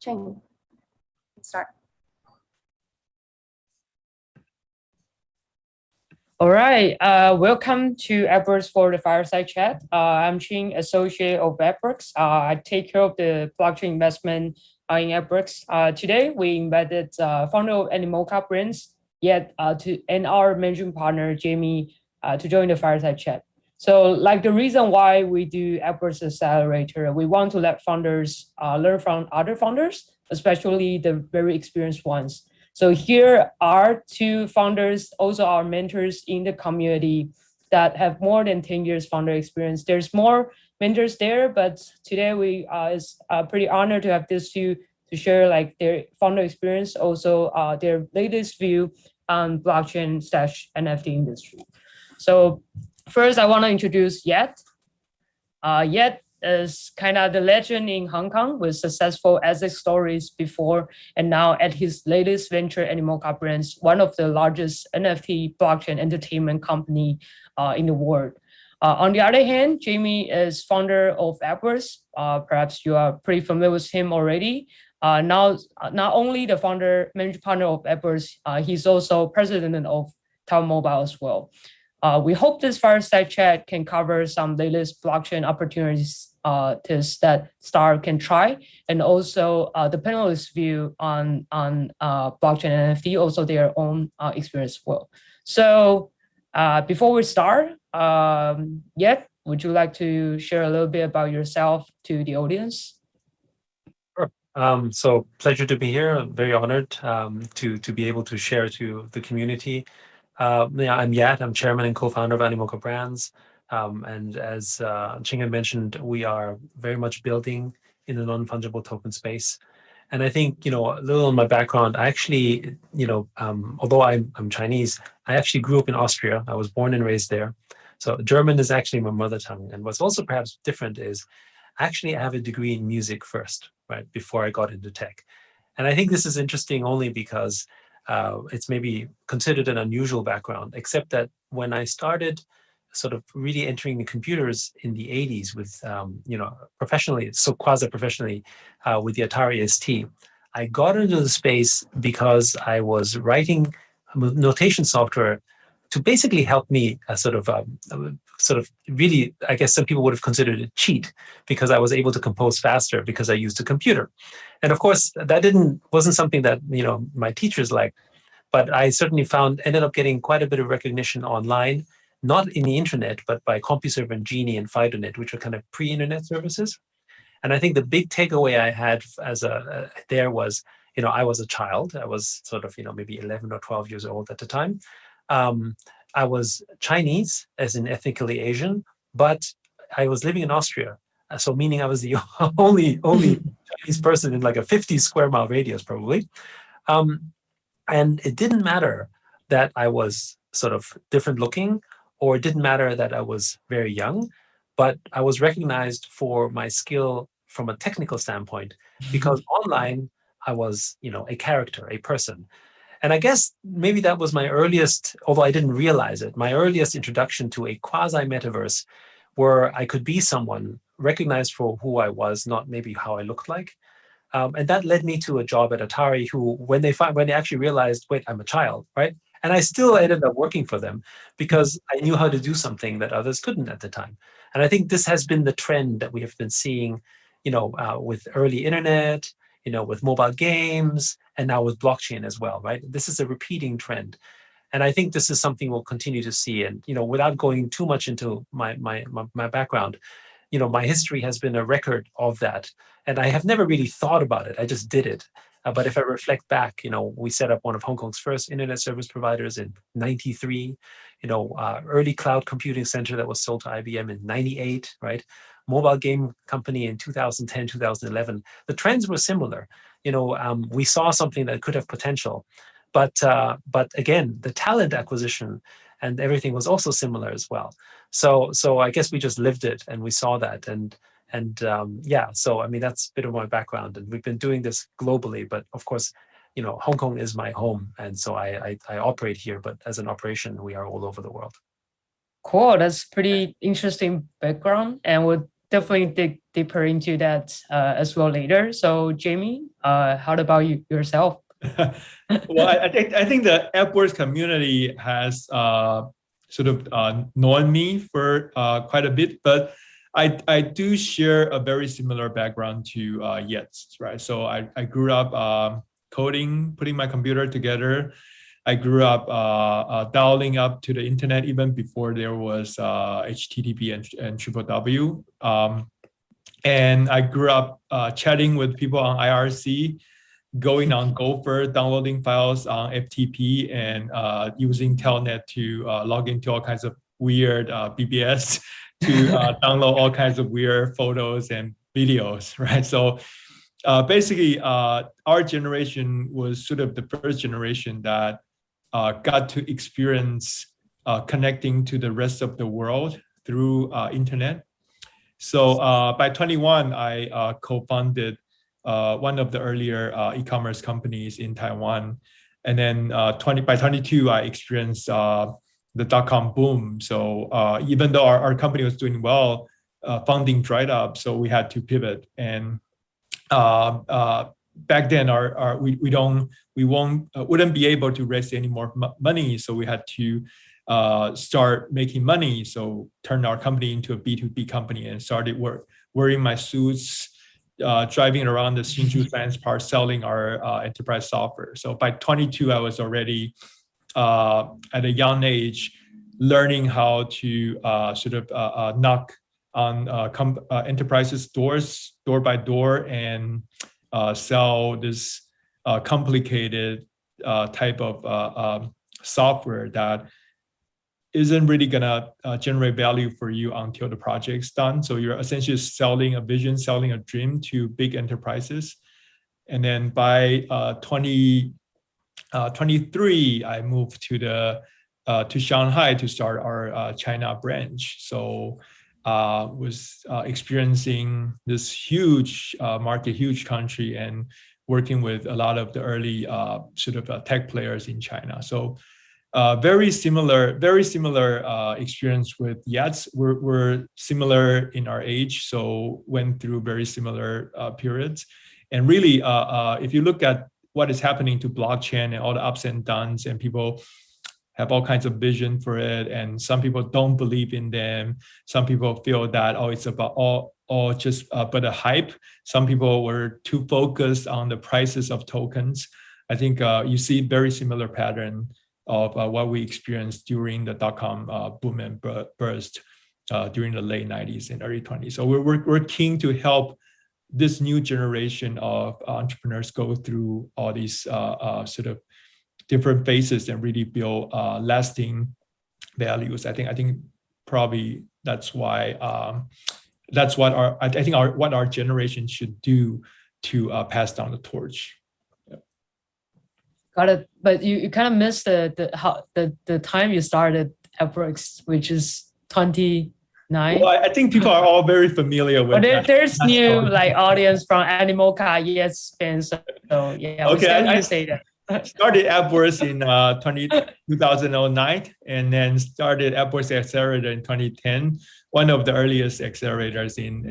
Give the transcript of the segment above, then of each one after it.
Ching. Let's start. All right, welcome to AppWorks for the Fireside Chat. I'm Ching, Associate of AppWorks. I take care of the blockchain investment in AppWorks. Today, we invited founder of Animoca Brands, Yat, and our managing partner, Jamie, to join the Fireside Chat. So like the reason why we do AppWorks Accelerator, we want to let founders learn from other founders, especially the very experienced ones. So here are two founders, also our mentors in the community that have more than 10 years founder experience. There's more mentors there, but today we is pretty honored to have these two to share like their founder experience, also their latest view on blockchain/NFT industry. So first, I want to introduce Yat. Yat is kind of the legend in Hong Kong with successful exit stories before and now at his latest venture, Animoca Brands, one of the largest NFT blockchain entertainment company in the world. On the other hand, Jamie is founder of AppWorks. Perhaps you are pretty familiar with him already. Now, not only the founder, managing partner of AppWorks, he's also president of Town Mobile as well. We hope this fireside chat can cover some latest blockchain opportunities that Star can try, and also the panelists' view on blockchain and NFT, also their own experience as well. So before we start, Yet, would you like to share a little bit about yourself to the audience? Sure. So pleasure to be here. I'm very honored to be able to share to the community. I'm Yat. I'm chairman and co-founder of Animoca Brands. And as Ching had mentioned, we are very much building in the non-fungible token space. And I think, a little on my background, I actually, although I'm Chinese, I actually grew up in Austria. I was born and raised there. So German is actually my mother tongue. And what's also perhaps different is actually I have a degree in music first, right, before I got into tech. And I think this is interesting only because it's maybe considered an unusual background, except that when I started sort of really entering the computers in the 80s with, professionally, so quasi-professionally with the Atari ST, I got into the space because I was writing notation software to basically help me sort of really, I guess some people would have considered it cheat because I was able to compose faster because I used a computer. And of course, that wasn't something that, my teachers liked, but I certainly ended up getting quite a bit of recognition online, not in the internet, but by CompuServe and Genie and FidoNet, which are kind of pre-internet services. And I think the big takeaway I had there was, I was a child. I was sort of, maybe 11 or 12 years old at the time. I was Chinese, as in ethnically Asian, but I was living in Austria. So meaning I was the only Chinese person in like a 50 square mile radius, probably. And it didn't matter that I was sort of different looking, or it didn't matter that I was very young, but I was recognized for my skill from a technical standpoint, because online I was, a character, a person. And I guess maybe that was my earliest, although I didn't realize it, my earliest introduction to a quasi-metaverse where I could be someone recognized for who I was, not maybe how I looked like. And that led me to a job at Atari, who, when they actually realized, wait, I'm a child, right? And I still ended up working for them because I knew how to do something that others couldn't at the time. And I think this has been the trend that we have been seeing, with early internet, with mobile games, and now with blockchain as well, right? This is a repeating trend. And I think this is something we'll continue to see. And, without going too much into my background, my history has been a record of that. And I have never really thought about it. I just did it. But if I reflect back, we set up one of Hong Kong's first internet service providers in '93, early cloud computing center that was sold to IBM in '98, right? Mobile game company in 2010, 2011. The trends were similar. We saw something that could have potential. But again, the talent acquisition and everything was also similar as well. So I guess we just lived it and we saw that. So I mean, that's a bit of my background, and we've been doing this globally, but of course, Hong Kong is my home, and so I operate here, but as an operation, we are all over the world. Cool, that's pretty interesting background, and we'll definitely dig deeper into that as well later. So Jamie, how about yourself? Well, I think the AppWorks community has sort of known me for quite a bit, but I do share a very similar background to Yat's, right? So I grew up coding, putting my computer together. I grew up dialing up to the internet even before there was HTTP and www. And I grew up chatting with people on IRC, going on Gopher, downloading files on FTP, and using Telnet to log into all kinds of weird BBS to download all kinds of weird photos and videos, right? So basically, our generation was sort of the first generation that got to experience connecting to the rest of the world through internet. So by 21, I co-founded one of the earlier e-commerce companies in Taiwan. And then by 22, I experienced the dot-com boom. So even though our company was doing well, funding dried up, so we had to pivot. And back then, we wouldn't be able to raise any more money, so we had to start making money. So turned our company into a B2B company and started wearing my suits, driving around the Hsinchu Science Park, selling our enterprise software. So by 22, I was already at a young age learning how to sort of knock on enterprises' doors, door by door, and sell this complicated type of software that isn't really gonna generate value for you until the project's done. So you're essentially selling a vision, selling a dream to big enterprises. And then by 2023, I moved to Shanghai to start our China branch. So was experiencing this huge market, huge country, and working with a lot of the early sort of tech players in China. So very similar experience with Yats. We're similar in our age, so went through very similar periods. And really, if you look at what is happening to blockchain and all the ups and downs, and people have all kinds of vision for it, and some people don't believe in them. Some people feel that, oh, it's about all just but a hype. Some people were too focused on the prices of tokens. I think you see very similar pattern of what we experienced during the dot-com boom and burst during the late 90s and early 20s. So we're keen to help this new generation of entrepreneurs go through all these sort of different phases and really build lasting values. I think probably that's why what our generation should do to pass down the torch. Got it. But you kind of missed the time you started AppWorks, which is 29. Well, I think people are all very familiar with that. There's new audience from Animoca Yes fans. So yeah, okay, I say that. Started AppWorks in 2009, and then started AppWorks Accelerator in 2010, one of the earliest accelerators in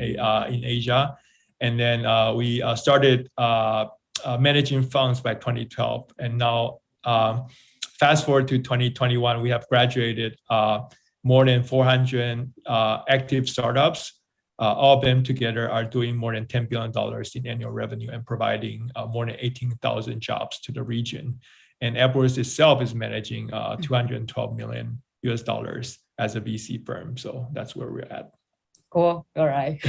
Asia. And then we started managing funds by 2012. And now, fast forward to 2021, we have graduated more than 400 active startups. All of them together are doing more than $10 billion in annual revenue and providing more than 18,000 jobs to the region. And AppWorks itself is managing $212 million US as a VC firm. So that's where we're at. Cool. All right.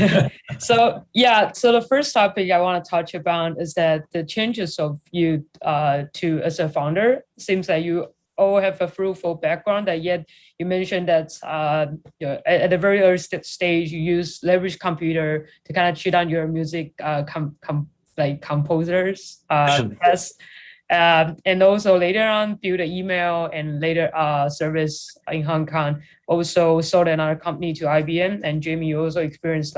So the first topic I want to touch upon is that the changes of you to as a founder. Seems that you all have a fruitful background, that yet you mentioned that at a very early stage you use leverage computer to kind of cheat on your music composers tests, and also later on build an email and later service in Hong Kong. Also sold another company to IBM, and Jamie, you also experienced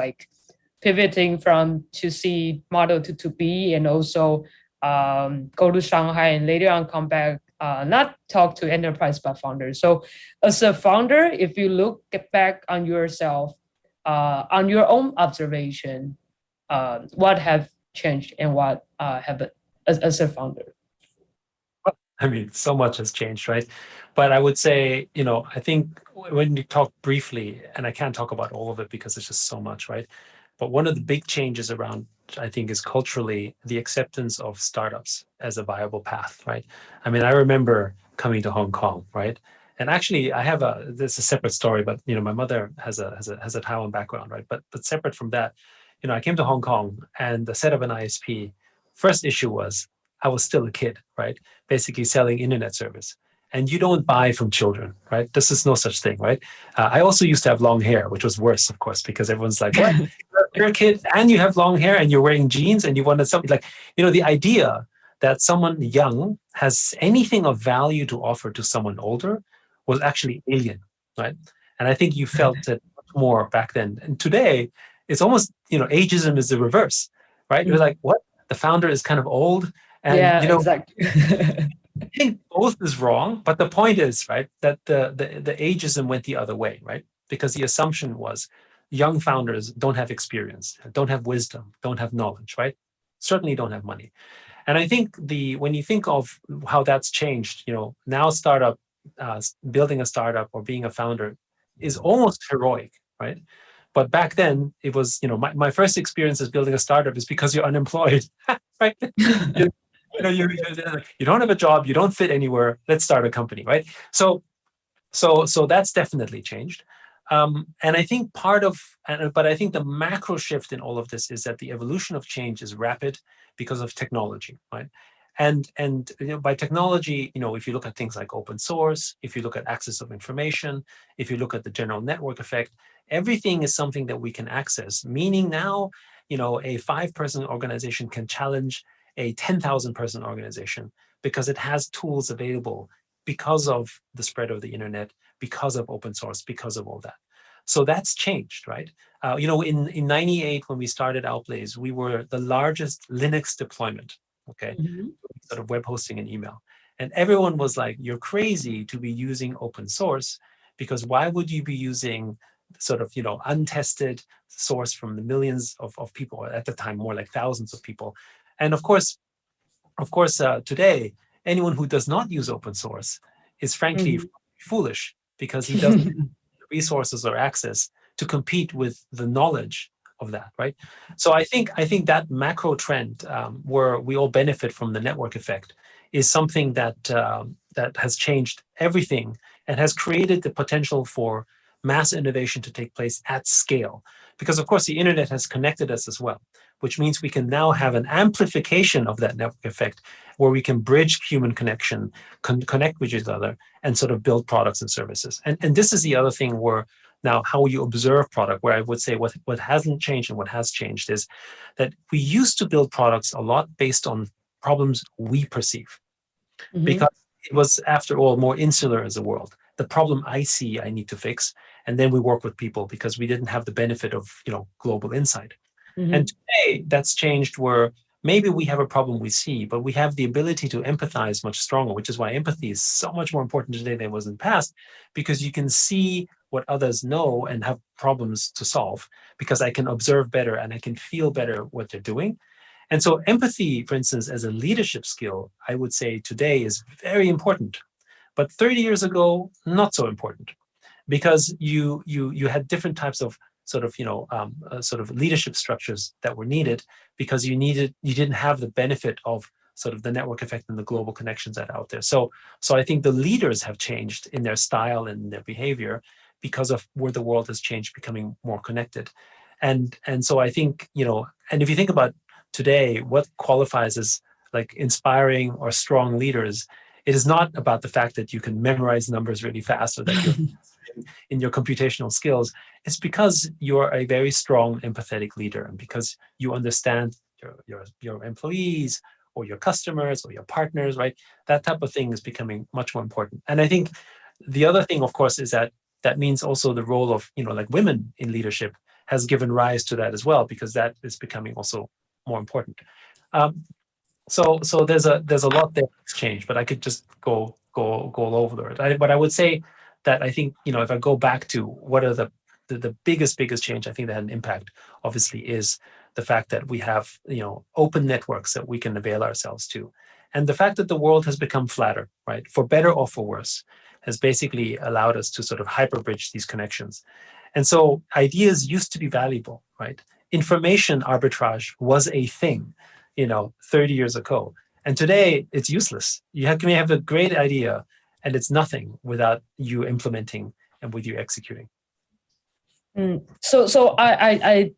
pivoting from 2C model to 2B, and also go to Shanghai and later on come back. Not talk to enterprise but founders. So as a founder, if you look back on yourself, on your own observation, what have changed and what have as a founder? I mean, so much has changed, right? But I would say, I think when you talk briefly, and I can't talk about all of it because it's just so much, right? But one of the big changes around, I think, is culturally the acceptance of startups as a viable path, right? I mean, I remember coming to Hong Kong, right? And actually, this is a separate story, but my mother has a Taiwan background, right? But separate from that, I came to Hong Kong and the set up an ISP. First issue was I was still a kid, right? Basically selling internet service. And you don't buy from children, right? This is no such thing, right? I also used to have long hair, which was worse, of course, because everyone's like, what? You're a kid and you have long hair and you're wearing jeans and you wanted something like, the idea that someone young has anything of value to offer to someone older was actually alien, right? And I think you felt it much more back then. And today, it's almost, ageism is the reverse, right? You're like, what? The founder is kind of old. And, yeah, exactly. I think both is wrong, but the point is, right, that the ageism went the other way, right? Because the assumption was young founders don't have experience, don't have wisdom, don't have knowledge, right? Certainly don't have money. And I think when you think of how that's changed, now building a startup or being a founder is almost heroic, right? But back then it was, my first experience as building a startup is because you're unemployed, right? You don't have a job, you don't fit anywhere. Let's start a company, right? So that's definitely changed. And I think but I think the macro shift in all of this is that the evolution of change is rapid because of technology, right? And by technology, if you look at things like open source, if you look at access of information, if you look at the general network effect, everything is something that we can access. Meaning now, a 5-person organization can challenge a 10,000-person organization because it has tools available because of the spread of the internet, because of open source, because of all that. So that's changed, right? In 98, when we started Outblaze, we were the largest Linux deployment, okay? Sort of web hosting and email. And everyone was like, you're crazy to be using open source because why would you be using sort of, untested source from the millions of people at the time, more like thousands of people. And of course, today, anyone who does not use open source is frankly foolish because he doesn't have the resources or access to compete with the knowledge of that, right? So I think that macro trend where we all benefit from the network effect is something that has changed everything and has created the potential for mass innovation to take place at scale. Because of course the internet has connected us as well, which means we can now have an amplification of that network effect where we can bridge human connection, connect with each other and sort of build products and services. And this is the other thing where now how you observe product, where I would say what hasn't changed and what has changed is that we used to build products a lot based on problems we perceive. Because it was, after all, more insular as a world. The problem I see, I need to fix. And then we work with people because we didn't have the benefit of, global insight. And today that's changed where maybe we have a problem we see, but we have the ability to empathize much stronger, which is why empathy is so much more important today than it was in the past, because you can see what others know and have problems to solve because I can observe better and I can feel better what they're doing. And so empathy, for instance, as a leadership skill, I would say today is very important. But 30 years ago, not so important, because you had different types of sort of leadership structures that were needed because you didn't have the benefit of sort of the network effect and the global connections that are out there. So I think the leaders have changed in their style and their behavior because of where the world has changed, becoming more connected. And so I think, and if you think about today, what qualifies as like inspiring or strong leaders, it is not about the fact that you can memorize numbers really fast or that you're in your computational skills. It's because you're a very strong, empathetic leader, and because you understand your employees or your customers or your partners, right? That type of thing is becoming much more important. And I think the other thing, of course, is that means also the role of like women in leadership has given rise to that as well, because that is becoming also more important. So there's a lot there that's changed, but I could just go all over it. But I would say that I think if I go back to what are the the biggest change I think that had an impact, obviously, is the fact that we have open networks that we can avail ourselves to, and the fact that the world has become flatter, right, for better or for worse, has basically allowed us to sort of hyperbridge these connections. And so ideas used to be valuable, right? Information arbitrage was a thing, 30 years ago. And today it's useless. You may have a great idea and it's nothing without you implementing and with you executing. So I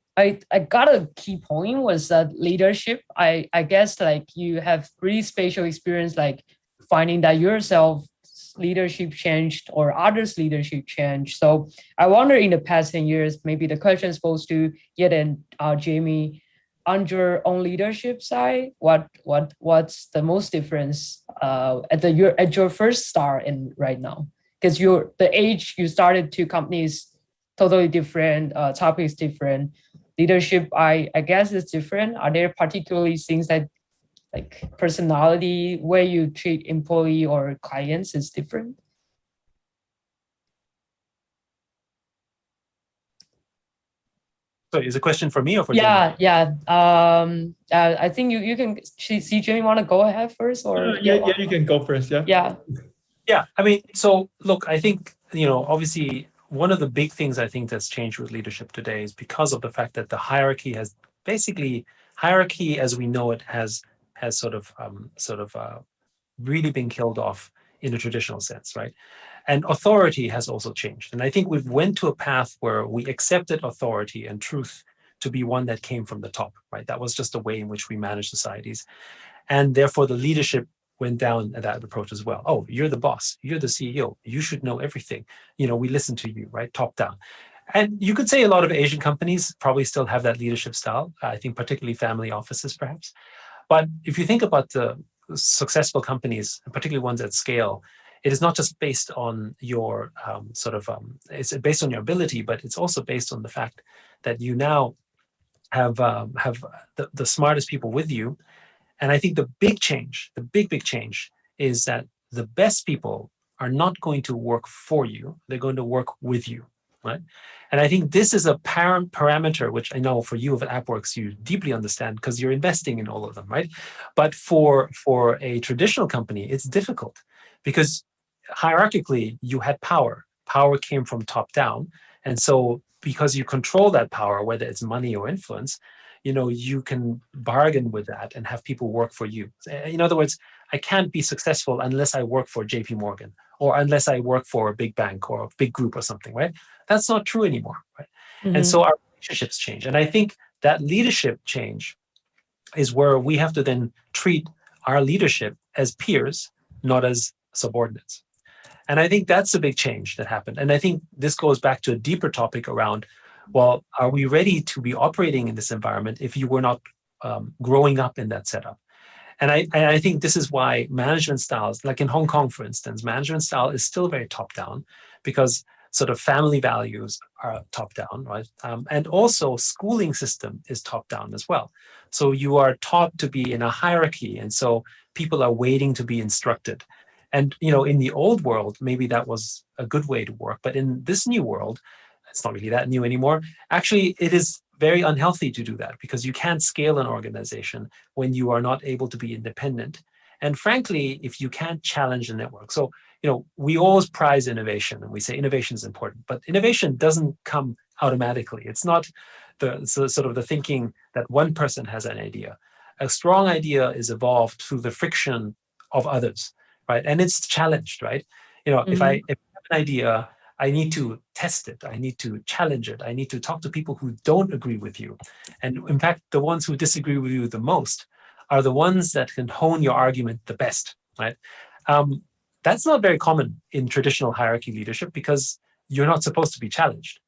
got a key point was that leadership. I guess like you have really special experience, like finding that yourself leadership changed or others leadership changed. So I wonder in the past 10 years, maybe the question is supposed to Yat and Jamie, on your own leadership side, what's the most difference at your first start and right now? Because the age you started two companies totally different, topics different, leadership I guess is different. Are there particularly things that like personality, way you treat employee or clients is different? So is a question for me or for Jamie? Yeah. I think you can see Jamie want to go ahead first or yeah, you can go first. Yeah. I mean, so look, I think obviously one of the big things I think that's changed with leadership today is because of the fact that the hierarchy as we know it has sort of really been killed off in a traditional sense, right? And authority has also changed. And I think we've went to a path where we accepted authority and truth to be one that came from the top, right? That was just a way in which we manage societies. And therefore the leadership went down that approach as well. Oh, you're the boss, you're the CEO, you should know everything. We listen to you, right? Top down. And you could say a lot of Asian companies probably still have that leadership style. I think particularly family offices, perhaps. But if you think about the successful companies, and particularly ones at scale, it is not just based on your it's based on your ability, but it's also based on the fact that you now have the smartest people with you. And I think the big change is that the best people are not going to work for you. They're going to work with you, right? And I think this is a parameter, which I know for you at AppWorks, you deeply understand because you're investing in all of them, right? But for a traditional company, it's difficult because hierarchically you had power. Power came from top down. And so because you control that power, whether it's money or influence, you can bargain with that and have people work for you. In other words, I can't be successful unless I work for JP Morgan or unless I work for a big bank or a big group or something, right? That's not true anymore, right? Mm-hmm. And so our relationships change. And I think that leadership change is where we have to then treat our leadership as peers, not as subordinates. And I think that's a big change that happened. And I think this goes back to a deeper topic around, well, are we ready to be operating in this environment if you were not growing up in that setup? And I think this is why management styles, like in Hong Kong, for instance, management style is still very top-down because sort of family values are top-down, right? And also schooling system is top-down as well. So you are taught to be in a hierarchy, and so people are waiting to be instructed. And in the old world, maybe that was a good way to work. But in this new world, it's not really that new anymore. Actually, it is very unhealthy to do that because you can't scale an organization when you are not able to be independent. And frankly, if you can't challenge the network. So, we always prize innovation and we say innovation is important, but innovation doesn't come automatically. It's not the thinking that one person has an idea. A strong idea is evolved through the friction of others. Right. And it's challenged, right? If I have an idea, I need to test it. I need to challenge it. I need to talk to people who don't agree with you. And in fact, the ones who disagree with you the most are the ones that can hone your argument the best, right? That's not very common in traditional hierarchy leadership because you're not supposed to be challenged.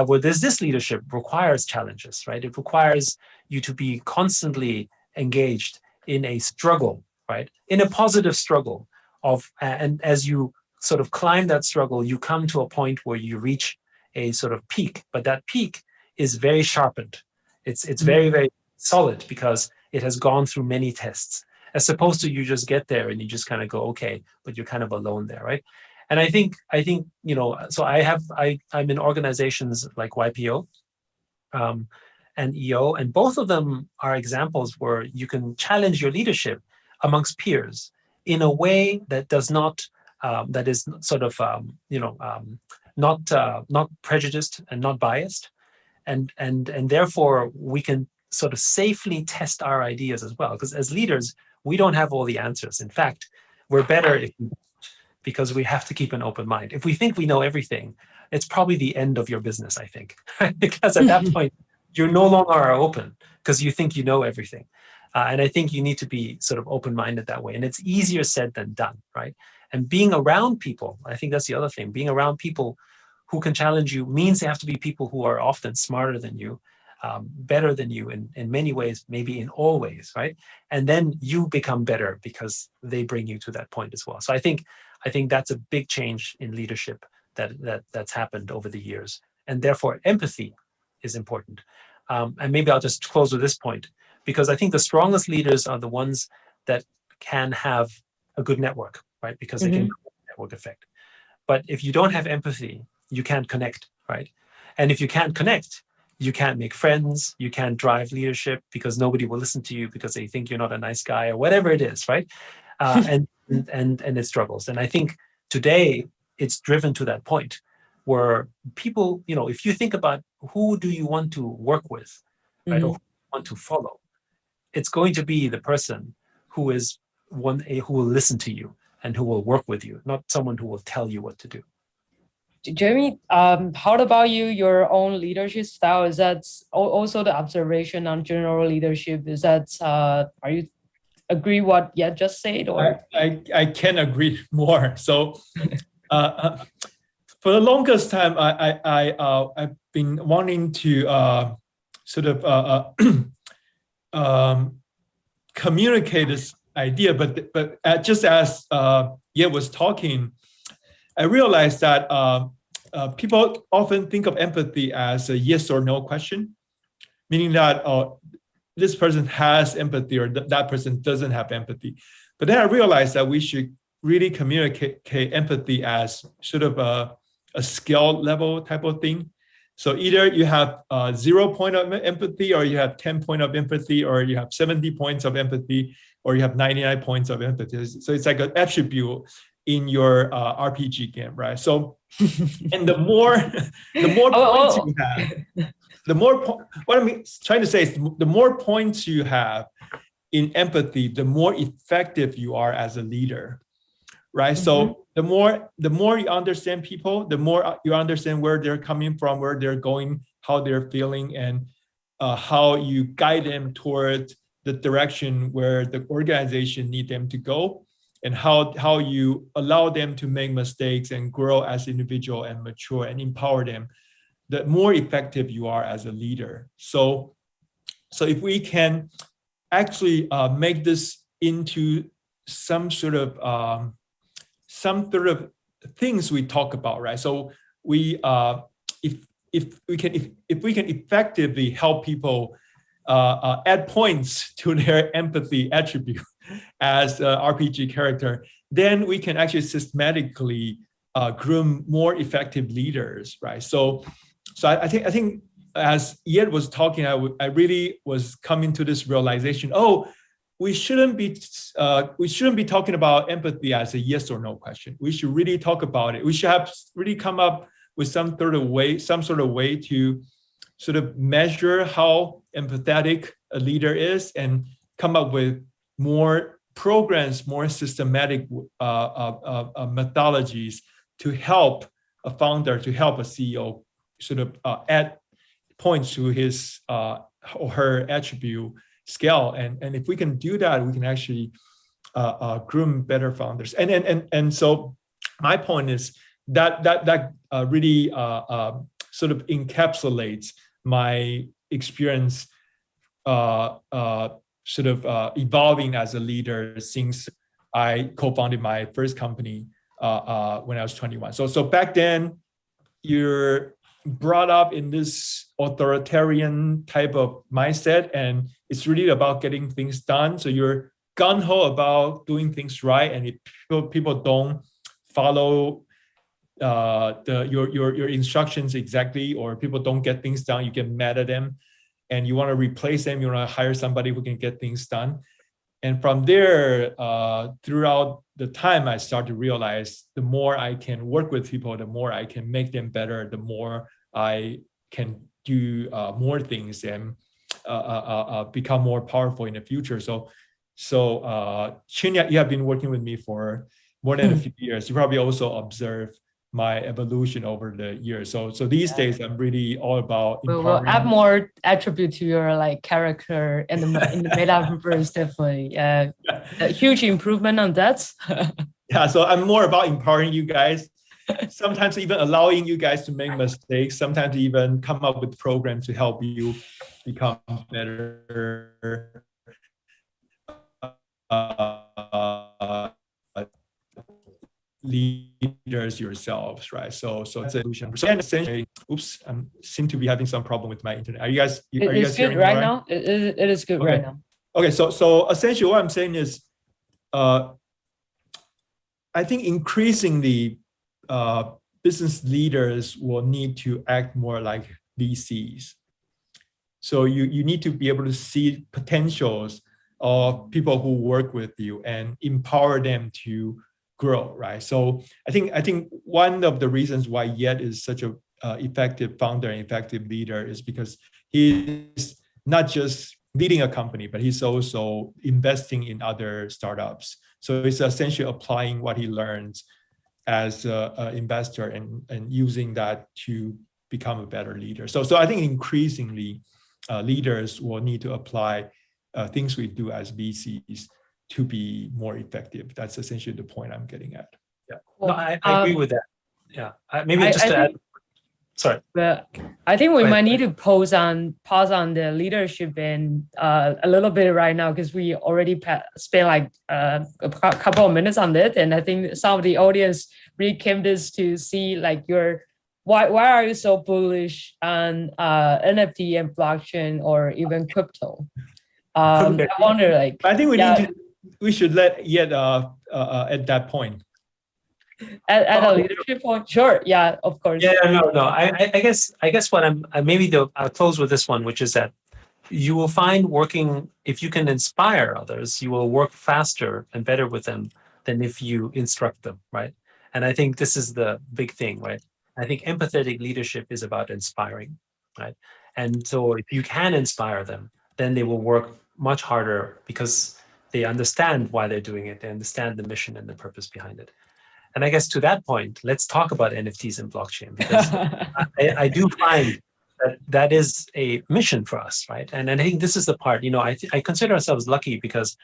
Where this leadership requires challenges, right? It requires you to be constantly engaged in a struggle, right? In a positive struggle and as you sort of climb that struggle, you come to a point where you reach a sort of peak, but that peak is very sharpened. It's very, very solid because it has gone through many tests, as opposed to you just get there and you just kind of go, okay, but you're kind of alone there, right? And I think so I'm in organizations like YPO and EO, and both of them are examples where you can challenge your leadership amongst peers in a way that does not that is sort of not prejudiced and not biased, and therefore we can sort of safely test our ideas as well, because as leaders we don't have all the answers. In fact, we're better if we, because we have to keep an open mind. If we think we know everything, it's probably the end of your business, I think, because at that point you're no longer open because you think you know everything. And I think you need to be sort of open-minded that way. And it's easier said than done, right? And being around people, I think that's the other thing. Being around people who can challenge you means they have to be people who are often smarter than you, better than you in many ways, maybe in all ways, right? And then you become better because they bring you to that point as well. So I think that's a big change in leadership that's happened over the years. And therefore, empathy is important. And maybe I'll just close with this point, because I think the strongest leaders are the ones that can have a good network, right? Because they can create a network effect. But if you don't have empathy, you can't connect, right? And if you can't connect, you can't make friends, you can't drive leadership because nobody will listen to you because they think you're not a nice guy or whatever it is, right? And it struggles. And I think today it's driven to that point where people, if you think about who do you want to work with, right, or who you want to follow, it's going to be the person who is who will listen to you and who will work with you, not someone who will tell you what to do. Jeremy, how about you, your own leadership style? Is that also the observation on general leadership? Is that, are you agree what Yat just said? Or I can agree more. So for the longest time, I've been wanting to sort of communicate this idea, but just as Yat was talking, I realized that people often think of empathy as a yes or no question, meaning that this person has empathy or that person doesn't have empathy. But then I realized that we should really communicate empathy as sort of a skill level type of thing. So either you have 0 point of empathy, or you have 10 points of empathy, or you have 70 points of empathy, or you have 99 points of empathy. So it's like an attribute in your RPG game, right? So, and the more points you have, the more what I'm trying to say is the more points you have in empathy, the more effective you are as a leader, right? So the more you understand people, the more you understand where they're coming from, where they're going, how they're feeling, and how you guide them towards the direction where the organization need them to go, and how you allow them to make mistakes and grow as individual and mature and empower them, the more effective you are as a leader. So if we can actually make this into some sort of things we talk about, right? So we if we can effectively help people add points to their empathy attribute as an RPG character, then we can actually systematically groom more effective leaders, right? So I think as Yat was talking, I really was coming to this realization: we shouldn't be talking about empathy as a yes or no question. We should really talk about it. We should have really come up with some sort of way to sort of measure how empathetic a leader is, and come up with more programs, more systematic methodologies to help a founder, to help a CEO sort of add points to his or her attribute scale. And if we can do that, we can actually groom better founders. And so my point is that really sort of encapsulates my experience sort of evolving as a leader since I co-founded my first company when I was 21. So back then, you're brought up in this authoritarian type of mindset, and it's really about getting things done. So you're gung-ho about doing things right, and if people don't follow your instructions exactly, or people don't get things done, you get mad at them, and you want to replace them. You want to hire somebody who can get things done. And from there, throughout the time, I start to realize the more I can work with people, the more I can make them better, the more I can do more things and become more powerful in the future. So Ching, you have been working with me for more than a few years. You probably also observe my evolution over the years. So these days, I'm really all about We'll empowering. add more attribute to your like character in the metaverse, definitely. A huge improvement on that. Yeah, so I'm more about empowering you guys. Sometimes even allowing you guys to make mistakes. Sometimes even come up with programs to help you become better leaders yourselves, right? So it's a solution. So essentially, oops, I seem to be having some problem with my internet. Are you guys It's good hearing me right all now. It is good Okay. right now. Okay, so essentially what I'm saying is, I think increasingly business leaders will need to act more like VCs. So you need to be able to see potentials of people who work with you and empower them to grow, right? So I think one of the reasons why Yat is such a effective founder and effective leader is because he's not just leading a company, but he's also investing in other startups. So he's essentially applying what he learns as an investor and using that to become a better leader. So I think increasingly leaders will need to apply things we do as VCs to be more effective. That's essentially the point I'm getting at. Yeah, no, I agree with that. Yeah, maybe just to add. Sorry. But I think we might need to pause on the leadership and a little bit right now, because we already spent like a couple of minutes on it, and I think some of the audience really came this to see like why are you so bullish on NFT and blockchain or even crypto? I wonder, like, I think we should let Yat at that point. At a leadership point, sure, yeah, of course. Yeah, no. I guess what I'll close with this one, which is that you will find working, if you can inspire others, you will work faster and better with them than if you instruct them, right? And I think this is the big thing, right? I think empathetic leadership is about inspiring, right? And so if you can inspire them, then they will work much harder because they understand why they're doing it. They understand the mission and the purpose behind it. And I guess to that point, let's talk about NFTs and blockchain, because I do find that is a mission for us, right? And I think this is the part, I consider ourselves lucky because,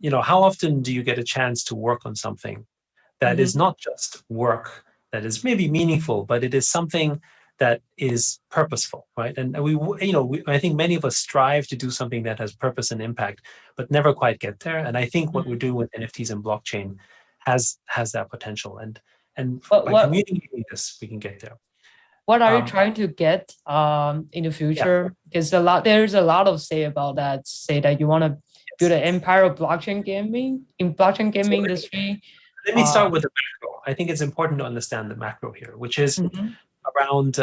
how often do you get a chance to work on something that is not just work, that is maybe meaningful, but it is something that is purposeful, right? And I think many of us strive to do something that has purpose and impact, but never quite get there. And I think what we're doing with NFTs and blockchain has that potential, and by communicating this, we can get there. What are you trying to get in the future? Because there's a lot of say about that. Say that you want to build an empire of blockchain gaming industry. Let me start with the macro. I think it's important to understand the macro here, which is around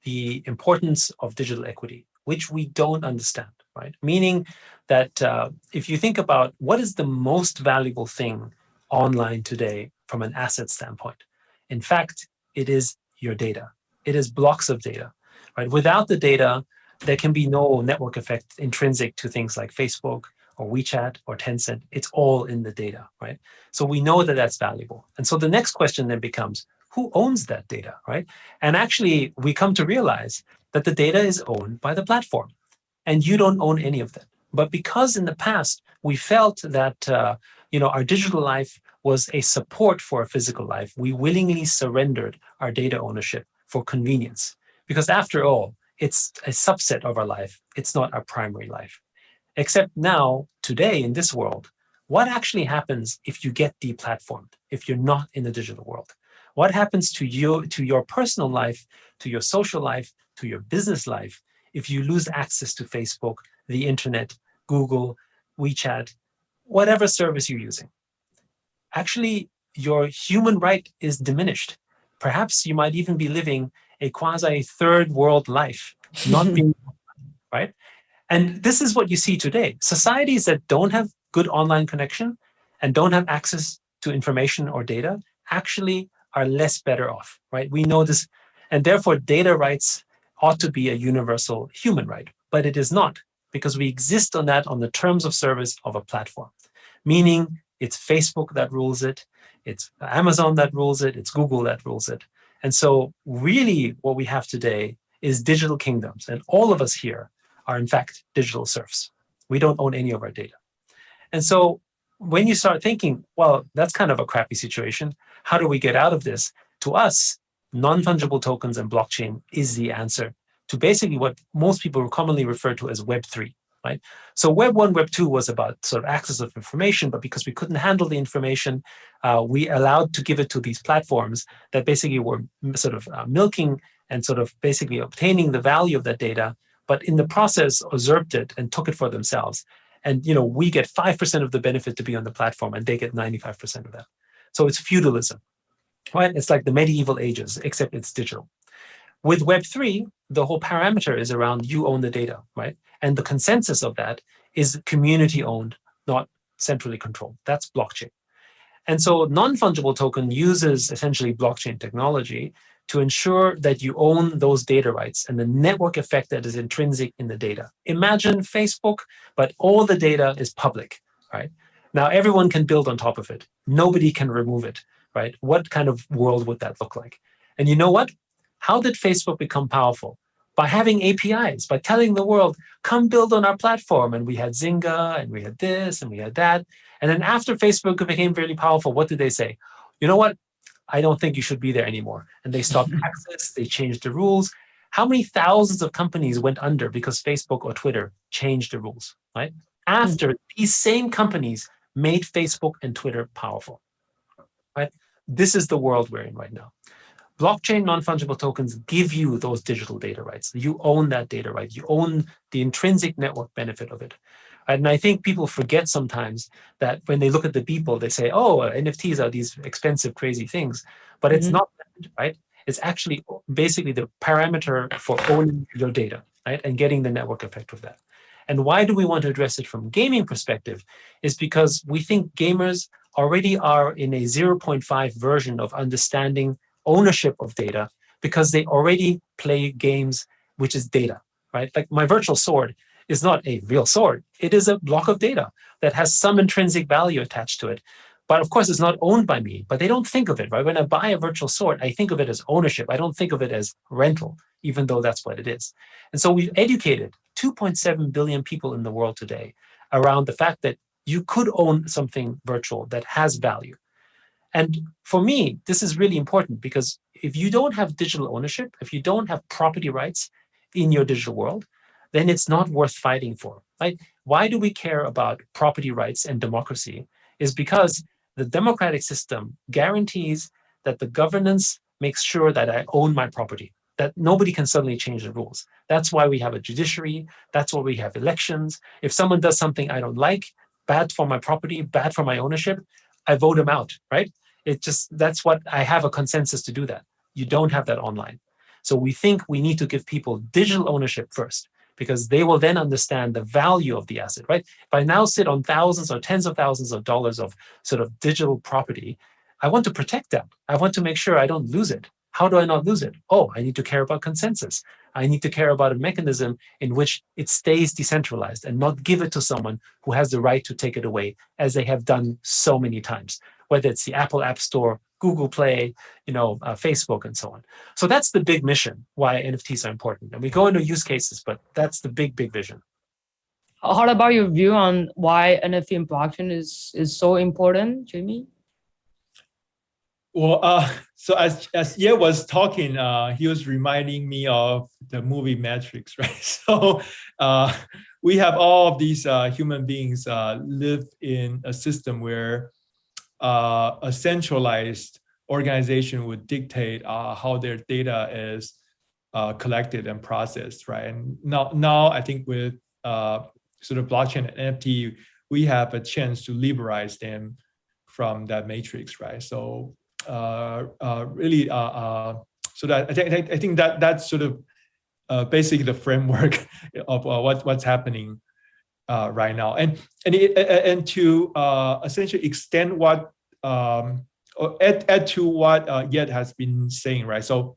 the importance of digital equity, which we don't understand, right? Meaning that if you think about what is the most valuable thing online today from an asset standpoint, in fact, it is your data. It is blocks of data, right? Without the data, there can be no network effect intrinsic to things like Facebook or WeChat or Tencent. It's all in the data, right? So we know that that's valuable. And so the next question then becomes, who owns that data, right? And actually, we come to realize that the data is owned by the platform, and you don't own any of that. But because in the past, we felt that our digital life was a support for a physical life, we willingly surrendered our data ownership for convenience. Because after all, it's a subset of our life. It's not our primary life. Except now, today, in this world, what actually happens if you get deplatformed, if you're not in the digital world? What happens to your personal life, to your social life, to your business life, if you lose access to Facebook, the internet, Google, WeChat, whatever service you're using? Actually, your human right is diminished, perhaps you might even be living a quasi third world life, not being right. And this is what you see today. Societies that don't have good online connection and don't have access to information or data actually are less better off, right? We know this, and therefore data rights ought to be a universal human right, but it is not, because we exist on the terms of service of a platform, meaning it's Facebook that rules it, it's Amazon that rules it, it's Google that rules it. And so really what we have today is digital kingdoms, and all of us here are in fact digital serfs. We don't own any of our data. And so when you start thinking, well, that's kind of a crappy situation, how do we get out of this? To us, non-fungible tokens and blockchain is the answer to basically what most people commonly refer to as Web3, right? So Web 1, Web 2 was about sort of access of information, but because we couldn't handle the information, we allowed to give it to these platforms that basically were sort of milking and sort of basically obtaining the value of that data, but in the process usurped it and took it for themselves. And we get 5% of the benefit to be on the platform, and they get 95% of that. So it's feudalism, right? It's like the medieval ages, except it's digital. With Web3, the whole parameter is around you own the data, right? And the consensus of that is community owned, not centrally controlled. That's blockchain. And so non-fungible token uses essentially blockchain technology to ensure that you own those data rights and the network effect that is intrinsic in the data. Imagine Facebook, but all the data is public, right? Now everyone can build on top of it. Nobody can remove it, right? What kind of world would that look like? And you know what? How did Facebook become powerful? By having APIs, by telling the world, come build on our platform. And we had Zynga, and we had this, and we had that. And then after Facebook became really powerful, what did they say? You know what? I don't think you should be there anymore. And they stopped access, they changed the rules. How many thousands of companies went under because Facebook or Twitter changed the rules, right? After these same companies made Facebook and Twitter powerful, right? This is the world we're in right now. Blockchain non-fungible tokens give you those digital data rights. You own that data right. You own the intrinsic network benefit of it. And I think people forget sometimes that when they look at the people, they say, oh, NFTs are these expensive, crazy things. But it's not that, right? It's actually basically the parameter for owning your data, right? And getting the network effect of that. And why do we want to address it from a gaming perspective? Is because we think gamers already are in a 0.5 version of understanding ownership of data, because they already play games, which is data, right? Like my virtual sword is not a real sword. It is a block of data that has some intrinsic value attached to it. But of course, it's not owned by me, but they don't think of it, right? When I buy a virtual sword, I think of it as ownership. I don't think of it as rental, even though that's what it is. And so we've educated 2.7 billion people in the world today around the fact that you could own something virtual that has value. And for me, this is really important, because if you don't have digital ownership, if you don't have property rights in your digital world, then it's not worth fighting for, right? Why do we care about property rights and democracy? Is because the democratic system guarantees that the governance makes sure that I own my property, that nobody can suddenly change the rules. That's why we have a judiciary. That's why we have elections. If someone does something I don't like, bad for my property, bad for my ownership, I vote them out, right? That's what I have a consensus to do that. You don't have that online. So we think we need to give people digital ownership first, because they will then understand the value of the asset, right? If I now sit on thousands or tens of thousands of dollars of sort of digital property, I want to protect that. I want to make sure I don't lose it. How do I not lose it? Oh, I need to care about consensus. I need to care about a mechanism in which it stays decentralized and not give it to someone who has the right to take it away, as they have done so many times, whether it's the Apple App Store, Google Play, Facebook, and so on. So that's the big mission, why NFTs are important. And we go into use cases, but that's the big vision. How about your view on why NFT and blockchain is so important, Jamie? Well, so as Ye was talking, he was reminding me of the movie Matrix, right? So we have all of these human beings live in a system where a centralized organization would dictate how their data is collected and processed, right? And now I think with sort of blockchain and NFT, we have a chance to liberalize them from that matrix, right? So really so that I think that that's sort of basically the framework of what's happening right now, and to essentially extend what or add to what Yat has been saying, right? So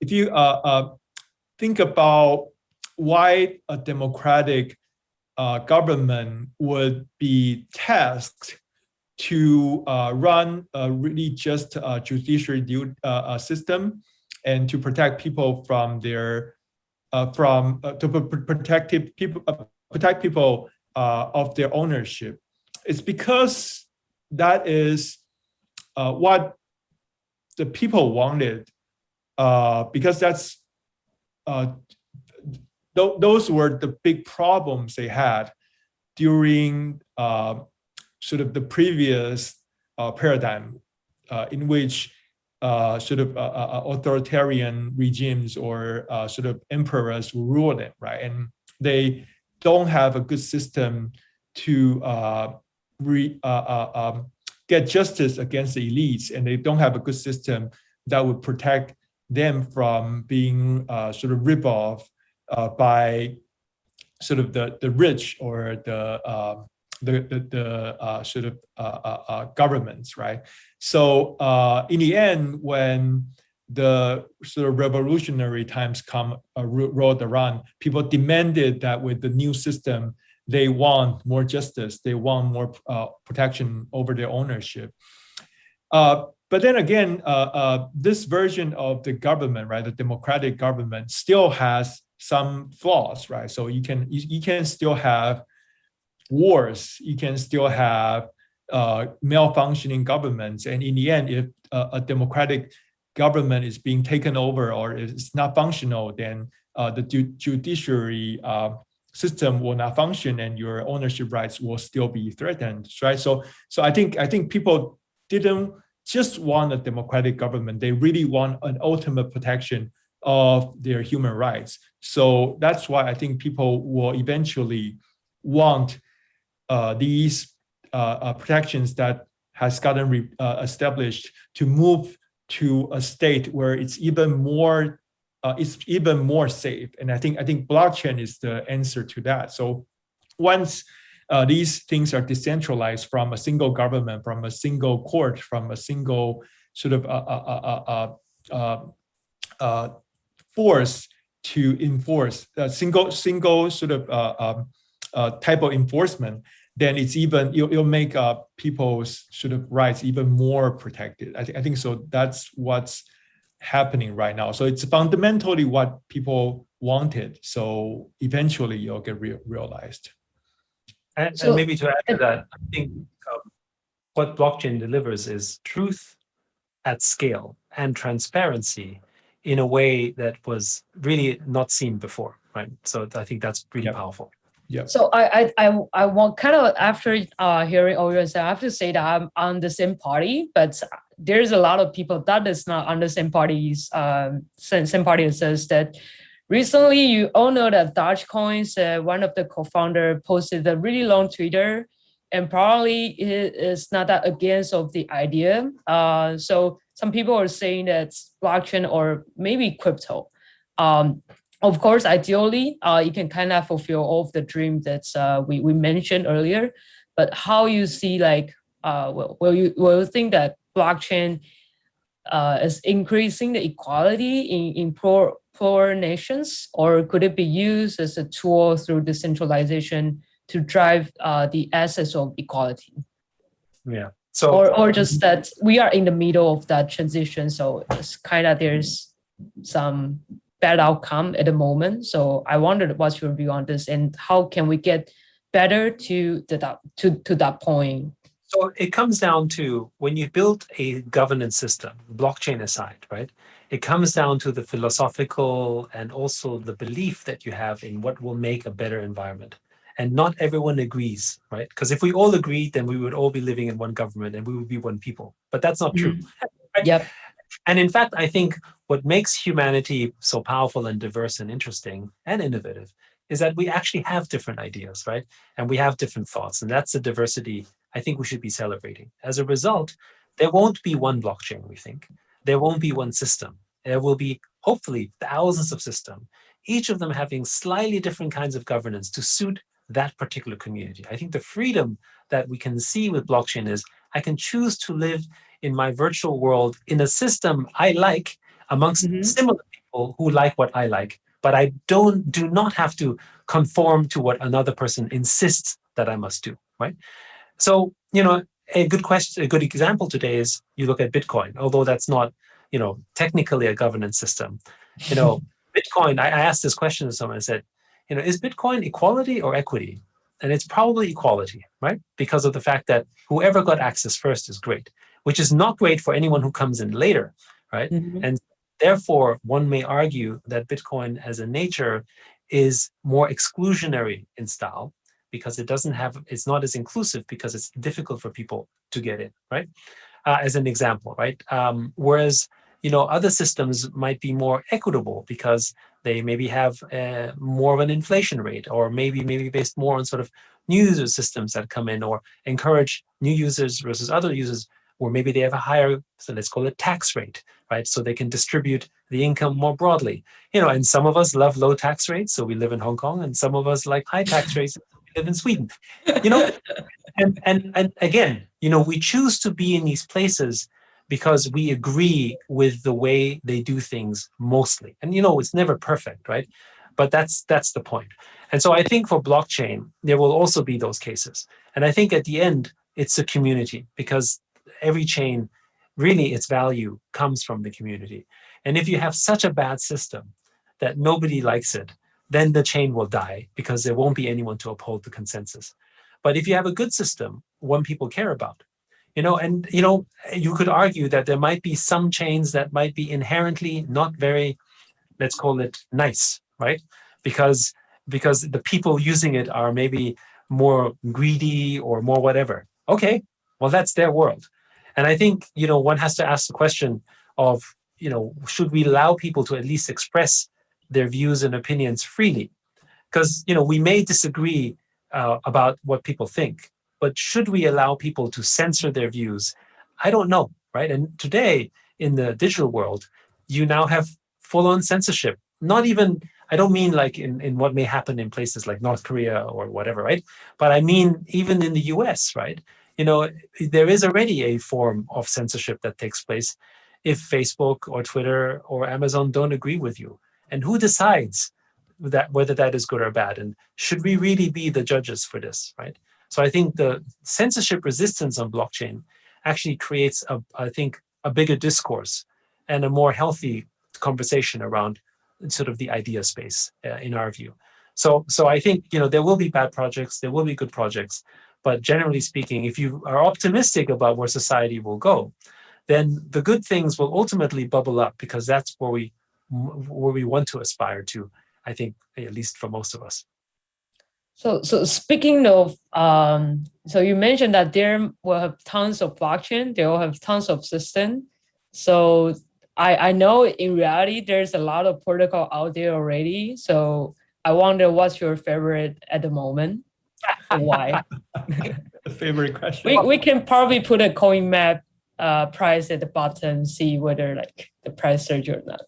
if you think about why a democratic government would be tasked to run a really just judiciary system and to protect people from their protect people of their ownership. It's because that is what the people wanted, because that's those were the big problems they had during sort of the previous paradigm in which sort of authoritarian regimes or sort of emperors rule them, right? And they don't have a good system to get justice against the elites, and they don't have a good system that would protect them from being sort of ripped off by sort of the rich or the sort of governments, right? So in the end, when the sort of revolutionary times rolled around, people demanded that with the new system, they want more justice, they want more protection over their ownership. But then again, this version of the government, right, the democratic government, still has some flaws, right? So you can still have wars, you can still have malfunctioning governments, and in the end, if a democratic government is being taken over or it's not functional, then the judiciary system will not function, and your ownership rights will still be threatened, right? So I think people didn't just want a democratic government; they really want an ultimate protection of their human rights. So that's why I think people will eventually want these protections that has gotten established to move to a state where it's even more safe. And I think blockchain is the answer to that. So once these things are decentralized from a single government, from a single court, from a single sort of force to enforce a single sort of type of enforcement, then it's even you'll make people's sort of rights even more protected. I think so. That's what's happening right now. So it's fundamentally what people wanted. So eventually, you'll get realized. And maybe to add to that, I think what blockchain delivers is truth at scale and transparency in a way that was really not seen before, right? So I think that's really powerful. Yeah. So I want kind of after hearing all you say, I have to say that I'm on the same party, but there's a lot of people that is not on the same party's same party. It says that recently you all know that Dogecoin's one of the co-founder posted a really long Twitter, and probably it is not that against of the idea. So some people are saying that blockchain or maybe crypto. Of course, ideally, you can kind of fulfill all of the dreams that we mentioned earlier. But how you see, like, will you think that blockchain is increasing the equality in poor nations, or could it be used as a tool through decentralization to drive the essence of equality? Yeah. So or just that we are in the middle of that transition, so it's kind of there's some bad outcome at the moment. So I wondered what's your view on this, and how can we get better to that point? So it comes down to when you build a governance system, blockchain aside, right? It comes down to the philosophical and also the belief that you have in what will make a better environment. And not everyone agrees, right? Because if we all agreed, then we would all be living in one government and we would be one people. But that's not true. Right? Yep. And in fact, I think what makes humanity so powerful and diverse and interesting and innovative is that we actually have different ideas, right? And we have different thoughts. And that's the diversity I think we should be celebrating. As a result, there won't be one blockchain, we think. There won't be one system. There will be, hopefully, thousands of systems, each of them having slightly different kinds of governance to suit that particular community. I think the freedom that we can see with blockchain is I can choose to live in my virtual world in a system I like amongst similar people who like what I like, but I do not have to conform to what another person insists that I must do, right? So, a good question, a good example today is you look at Bitcoin, although that's not, technically a governance system. Bitcoin, I asked this question to someone, I said, is Bitcoin equality or equity? And it's probably equality, right? Because of the fact that whoever got access first is great, which is not great for anyone who comes in later, right? And therefore, one may argue that Bitcoin as a nature is more exclusionary in style because it's not as inclusive because it's difficult for people to get in, right? As an example, right? Whereas, other systems might be more equitable because they maybe have more of an inflation rate, or maybe based more on sort of new user systems that come in or encourage new users versus other users, or maybe they have a higher, so let's call it tax rate, right? So they can distribute the income more broadly. And some of us love low tax rates, so we live in Hong Kong, and some of us like high tax rates, so we live in Sweden. And again, we choose to be in these places because we agree with the way they do things mostly. And it's never perfect, right? But that's the point. And so I think for blockchain, there will also be those cases. And I think at the end, it's a community, because every chain, really its value comes from the community. And if you have such a bad system that nobody likes it, then the chain will die because there won't be anyone to uphold the consensus. But if you have a good system, one people care about, you could argue that there might be some chains that might be inherently not very, let's call it nice, right? Because the people using it are maybe more greedy or more whatever. Okay, well, that's their world. And I think, one has to ask the question of, should we allow people to at least express their views and opinions freely? Because, we may disagree about what people think, but should we allow people to censor their views? I don't know, right? And today in the digital world, you now have full-on censorship. Not even, I don't mean like in what may happen in places like North Korea or whatever, right? But I mean, even in the US, right? There is already a form of censorship that takes place if Facebook or Twitter or Amazon don't agree with you. And who decides that whether that is good or bad? And should we really be the judges for this, right? So I think the censorship resistance on blockchain actually creates, a bigger discourse and a more healthy conversation around sort of the idea space, in our view. So I think, there will be bad projects, there will be good projects, but generally speaking, if you are optimistic about where society will go, then the good things will ultimately bubble up, because that's where we want to aspire to, I think, at least for most of us. So speaking of, so you mentioned that there will have tons of blockchain, they will have tons of system. So I know in reality, there's a lot of protocol out there already. So I wonder what's your favorite at the moment and why? The favorite question. We can probably put a coin map price at the bottom, see whether like the price surge or not.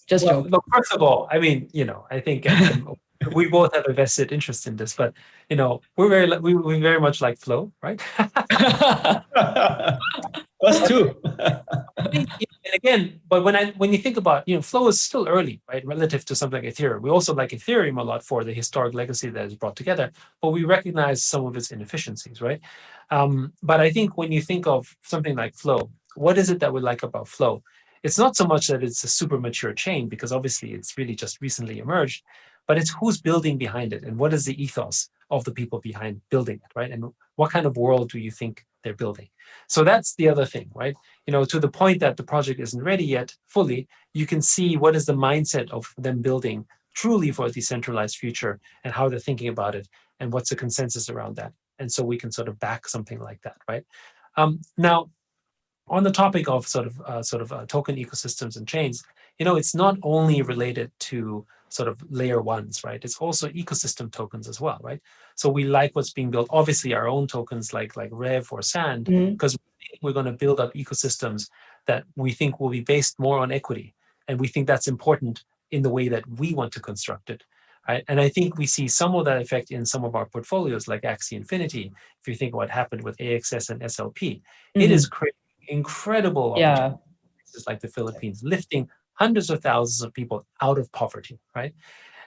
Just well, joking. look, first of all, I mean, I think we both have a vested interest in this, but we very much like flow, right? Us too. And again, but when you think about, flow is still early, right, relative to something like Ethereum. We also like Ethereum a lot for the historic legacy that is brought together, but we recognize some of its inefficiencies, right? But I think when you think of something like flow, what is it that we like about flow? It's not so much that it's a super mature chain, because obviously it's really just recently emerged, but it's who's building behind it and what is the ethos of the people behind building it, right? And what kind of world do you think they're building? So that's the other thing, right? To the point that the project isn't ready yet fully, you can see what is the mindset of them building truly for a decentralized future and how they're thinking about it and what's the consensus around that. And so we can sort of back something like that, right? Now, on the topic of sort of token ecosystems and chains, it's not only related to sort of layer ones, right? It's also ecosystem tokens as well, right? So we like what's being built. Obviously, our own tokens like REVV or SAND, because we think we're going to build up ecosystems that we think will be based more on equity. And we think that's important in the way that we want to construct it. Right? And I think we see some of that effect in some of our portfolios like Axie Infinity. If you think what happened with AXS and SLP, it is creating incredible opportunities like the Philippines, lifting hundreds of thousands of people out of poverty, right?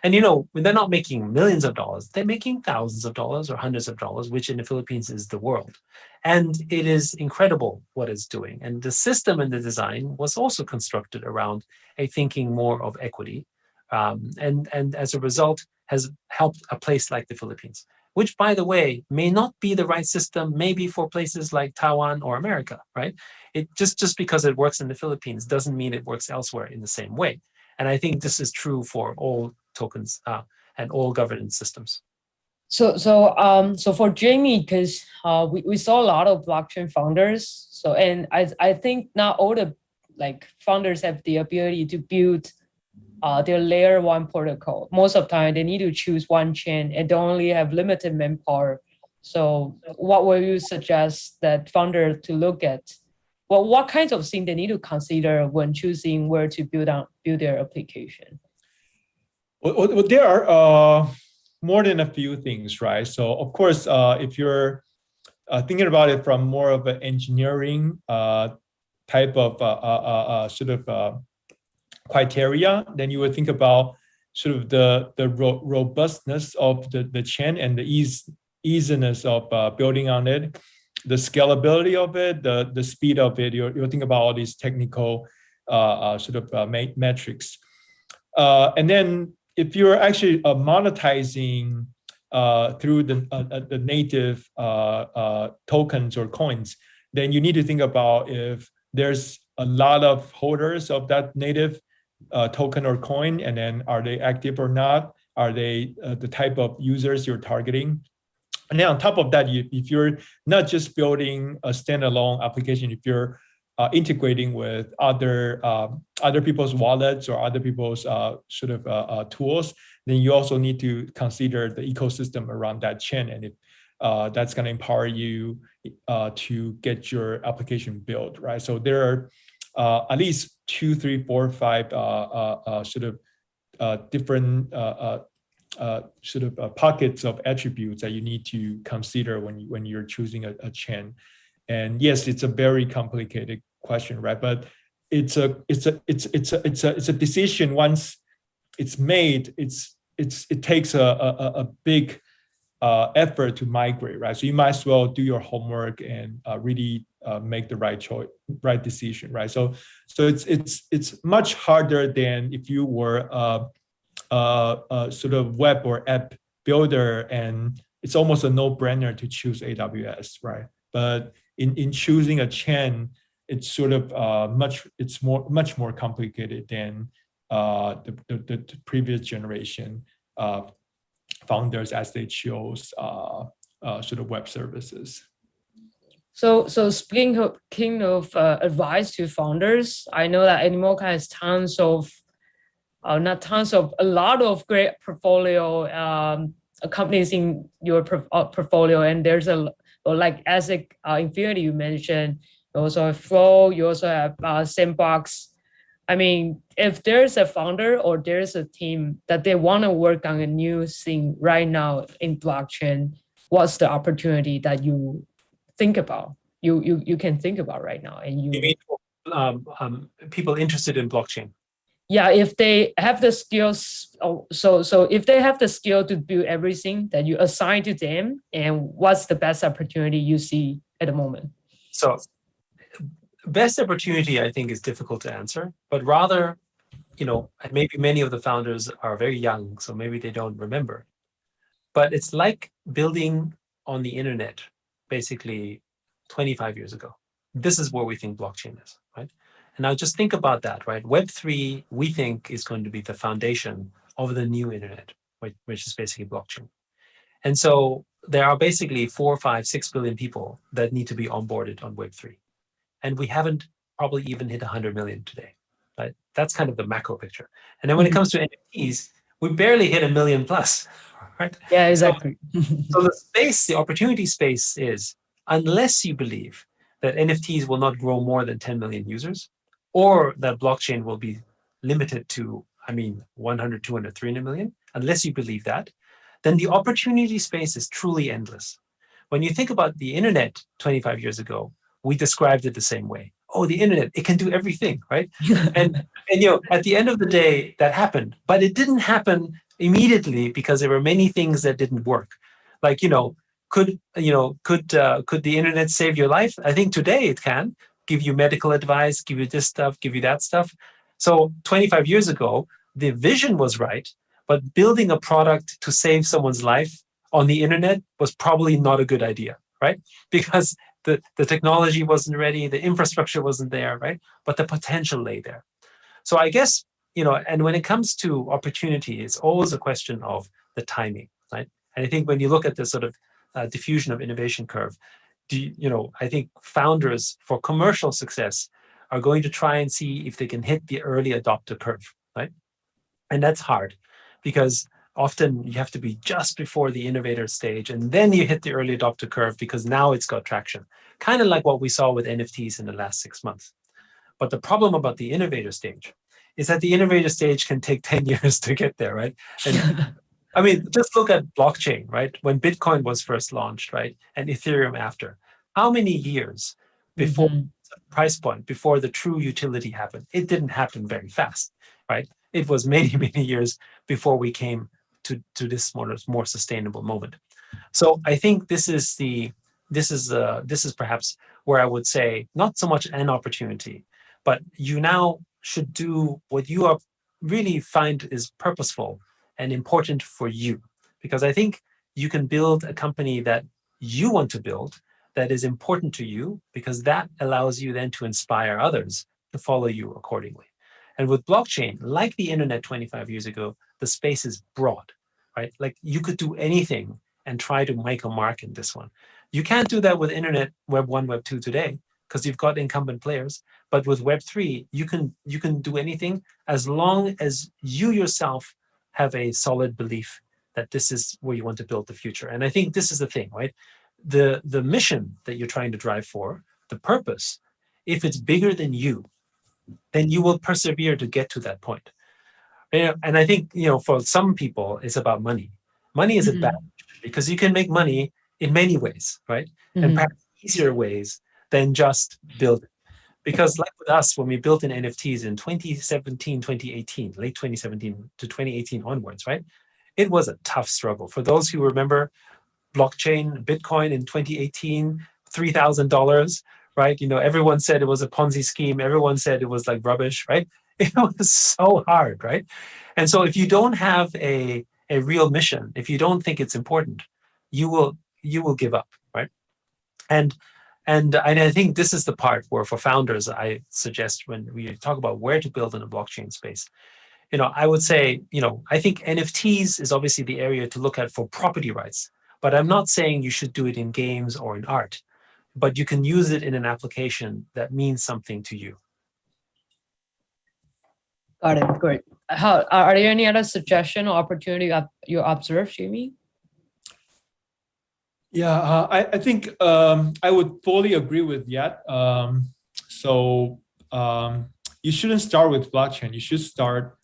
And they're not making millions of dollars, they're making thousands of dollars or hundreds of dollars, which in the Philippines is the world. And it is incredible what it's doing. And the system and the design was also constructed around a thinking more of equity. And as a result has helped a place like the Philippines, which, by the way, may not be the right system maybe for places like Taiwan or America, right? It just because it works in the Philippines doesn't mean it works elsewhere in the same way. And I think this is true for all tokens and all governance systems. So for Jamie, because we saw a lot of blockchain founders. So, and I think not all the founders have the ability to build their layer one protocol. Most of the time, they need to choose one chain and they only have limited manpower. So what will you suggest that founder to look at? Well, what kinds of things they need to consider when choosing where to build their application? Well, there are more than a few things, right? So of course, if you're thinking about it from more of an engineering type of criteria, then you would think about sort of the robustness of the chain and the easiness of building on it, the scalability of it, the speed of it. You'll think about all these technical metrics. And then if you're actually monetizing through the native tokens or coins, then you need to think about if there's a lot of holders of that native token or coin, and then are they active or not? Are they the type of users you're targeting? And then on top of that, if you're not just building a standalone application, if you're integrating with other people's wallets or other people's tools, then you also need to consider the ecosystem around that chain, and if that's going to empower you to get your application built, right? So there are at least 2, 3, 4, 5 different pockets of attributes that you need to consider when you're choosing a chain. And yes, it's a very complicated question, right? But it's a decision. Once it's made, it takes a big effort to migrate, right? So you might as well do your homework and really make the right decision, right? So it's much harder than if you were a sort of web or app builder, and it's almost a no-brainer to choose AWS, right? But in choosing a chain, it's sort of much more complicated than the previous generation founders as they chose sort of web services. So speaking of advice to founders, I know that Animoca has a lot of great portfolio companies in your portfolio, and there's as Infinity you mentioned, you also have Flow, you also have Sandbox. I mean, if there's a founder or there's a team that they want to work on a new thing right now in blockchain, what's the opportunity that you think about? You can think about right now, and you mean people interested in blockchain? Yeah, if they have the skills, so if they have the skill to build everything that you assign to them, and what's the best opportunity you see at the moment? So best opportunity, I think, is difficult to answer, but rather, maybe many of the founders are very young, so maybe they don't remember. But it's like building on the internet, basically 25 years ago. This is where we think blockchain is, right? And now just think about that, right? Web3, we think, is going to be the foundation of the new internet, which is basically blockchain. And so there are basically 4, 5, 6 billion people that need to be onboarded on Web3. And we haven't probably even hit 100 million today, right? That's kind of the macro picture. And then when it comes to NFTs, we barely hit 1 million plus, right? Yeah, exactly. So the opportunity space is, unless you believe that NFTs will not grow more than 10 million users, or that blockchain will be limited to, 100, 200, 300 million, unless you believe that, then the opportunity space is truly endless. When you think about the internet 25 years ago, we described it the same way. Oh, the internet, it can do everything, right? and at the end of the day, that happened, but it didn't happen immediately because there were many things that didn't work. Like, could the internet save your life? I think today it can give you medical advice, give you this stuff, give you that stuff. So 25 years ago, the vision was right, but building a product to save someone's life on the internet was probably not a good idea, right? Because the technology wasn't ready, the infrastructure wasn't there, right? But the potential lay there. So I guess, and when it comes to opportunity, it's always a question of the timing, right? And I think when you look at the sort of diffusion of innovation curve, I think founders for commercial success are going to try and see if they can hit the early adopter curve, right? And that's hard because often you have to be just before the innovator stage and then you hit the early adopter curve because now it's got traction. Kind of like what we saw with NFTs in the last 6 months. But the problem about the innovator stage is that the innovator stage can take 10 years to get there, right? And just look at blockchain, right? When Bitcoin was first launched, right? And Ethereum after. How many years before price point, before the true utility happened? It didn't happen very fast, right? It was many, many years before we came to this more sustainable moment. So I think this is perhaps where I would say not so much an opportunity, but you now should do what you are really find is purposeful and important for you. Because I think you can build a company that you want to build that is important to you, because that allows you then to inspire others to follow you accordingly. And with blockchain, like the internet 25 years ago, the space is broad, right? Like you could do anything and try to make a mark in this one. You can't do that with internet Web 1, Web 2 today, because you've got incumbent players. But with Web 3, you can do anything as long as you yourself have a solid belief that this is where you want to build the future. And I think this is the thing, right? The mission that you're trying to drive for, the purpose, if it's bigger than you, then you will persevere to get to that point. And I think, for some people, it's about money. Money is a bad because you can make money in many ways, right? And perhaps easier ways than just building. Because like with us, when we built in NFTs in 2017, 2018, late 2017 to 2018 onwards, right? It was a tough struggle. For those who remember blockchain, Bitcoin in 2018, $3,000, right? Everyone said it was a Ponzi scheme. Everyone said it was like rubbish, right? It was so hard, right? And so if you don't have a real mission, if you don't think it's important, you will give up, right? And I think this is the part where for founders, I suggest when we talk about where to build in a blockchain space, I would say, I think NFTs is obviously the area to look at for property rights, but I'm not saying you should do it in games or in art, but you can use it in an application that means something to you. Got it. Great. Are there any other suggestion or opportunity you observed, Jamie? Yeah, I think I would fully agree with Yat. You shouldn't start with blockchain. You should start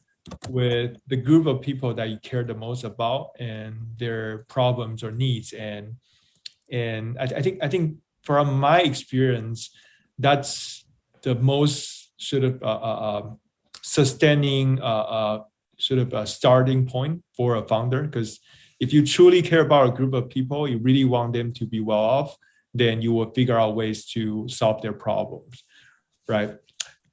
with the group of people that you care the most about and their problems or needs. And I think from my experience, that's the most sort of sustaining sort of a starting point for a founder. Because if you truly care about a group of people, you really want them to be well off, then you will figure out ways to solve their problems, right?